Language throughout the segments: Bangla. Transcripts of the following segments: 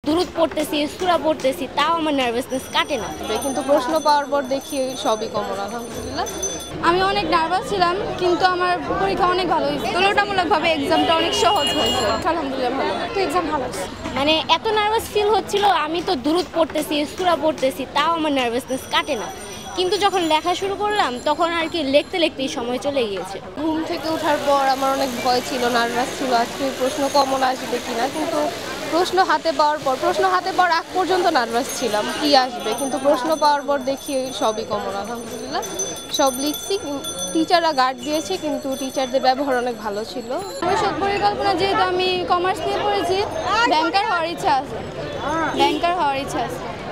দুরূদ পড়তেছি, সূরা পড়তেছি, তাও আমার নার্ভাসনেস কাটে না। কিন্তু প্রশ্ন পাওয়ার পর দেখি সবই কমন, আলহামদুলিল্লাহ। আমি অনেক নার্ভাস ছিলাম, কিন্তু আমার পরীক্ষা অনেক ভালো হয়েছে। তুলনামূলকভাবে এক্সামটা অনেক সহজ হয়েছে, আলহামদুলিল্লাহ ভালো। তো এক্সাম ভালো হয়েছে। মানে এত নার্ভাস ফিল হচ্ছিল, আমি তো দুরূদ পড়তেছি, সূরা পড়তেছি, তাও আমার নার্ভাসনেস কাটে না। কিন্তু যখন লেখা শুরু করলাম তখন আর কি লিখতে লিখতেই সময় চলে গিয়েছে। ঘুম থেকে ওঠার পর আমার অনেক ভয় ছিল, নার্ভাস ছিল আজকে প্রশ্ন কমন আসবে কিনা, কিন্তু প্রশ্ন হাতে পাওয়ার আগ পর্যন্ত নার্ভাস ছিলাম কি আসবে, কিন্তু প্রশ্ন পাওয়ার পর দেখি সবই কমন, আলহামদুলিল্লাহ। সব লিখছি, টিচাররা গার্ড দিয়েছে, কিন্তু টিচারদের ব্যবহার অনেক ভালো ছিল। ভবিষ্যৎ পরিকল্পনা যেহেতু আমি কমার্স নিয়ে পড়েছি, ব্যাংকার হওয়ার ইচ্ছা আছে।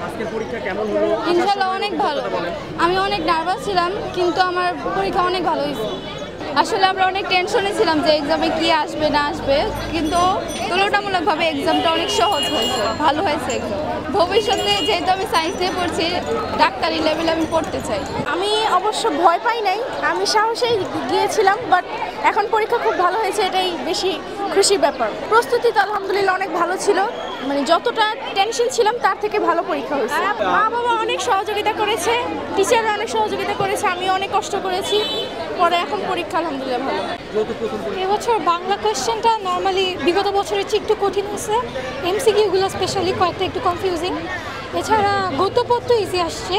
আজকের পরীক্ষা কেমন হলো? ইনশাআল্লাহ অনেক ভালো। আমি অনেক নার্ভাস ছিলাম, কিন্তু আমার পরীক্ষা অনেক ভালো হয়েছে। আসলে আমরা অনেক টেনশনে ছিলাম যে এক্সামে কি আসবে না আসবে, কিন্তু তুলনামূলকভাবে এক্সামটা অনেক সহজ হয়েছে, ভালো হয়েছে এক্সাম। ভবিষ্যতে যেহেতু আমি সায়েন্স নিয়ে পড়ছি, ডাক্তারি লেভেলে আমি পড়তে চাই। আমি অবশ্য ভয় পাই নাই, আমি সাহসেই গিয়েছিলাম, বাট এখন পরীক্ষা খুব ভালো হয়েছে, এটাই বেশি খুশির ব্যাপার। প্রস্তুতি তো আলহামদুলিল্লাহ অনেক ভালো ছিল, মানে যতটা টেনশন ছিলাম তার থেকে ভালো পরীক্ষা হয়েছে। মা বাবা অনেক সহযোগিতা করেছে, টিচাররা অনেক সহযোগিতা করেছে, আমি অনেক কষ্ট করেছি, পরে এখন পরীক্ষা আলহামদুলিল্লাহ ভালো। এবছর বাংলা কোয়েশ্চেনটা নর্মালি বিগত বছরের চেয়ে একটু কঠিন হয়েছে, এমসিকিউগুলো স্পেশালি কয়েকটা একটু কনফিউজিং। এছাড়া গদ্যপদ তো ইজি আসছে,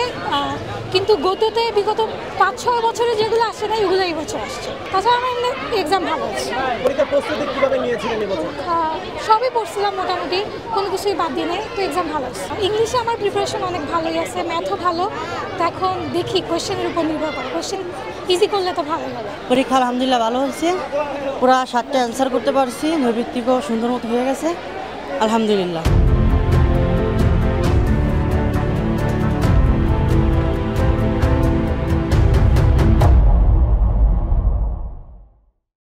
কিন্তু গদ্যতে বিগত 5-6 বছরে যেগুলো আসে না এগুলো এই বছর আসছে। তাছাড়া আমার এমনি এক্সাম ভালো হচ্ছে। পরীক্ষার প্রস্তুতি কিভাবে নিয়েছিলেন এবছর? সবই পড়ছিলাম মোটামুটি, কোনো কিছুই বাদ দিয়ে নেই, তো এক্সাম ভালো হচ্ছে। ইংলিশে আমার প্রিপারেশন অনেক ভালোই আছে, ম্যাথও ভালো। তো এখন দেখি কোয়েশ্চেনের উপর নির্ভর করে, কোয়েশ্চেন ইজি করলে তো ভালোই হবে। পরীক্ষা আলহামদুলিল্লাহ ভালো হয়েছে, পুরো 7টা অ্যান্সার করতে পারছি, নৈর্ব্যক্তিকও সুন্দর মতো হয়ে গেছে, আলহামদুলিল্লাহ।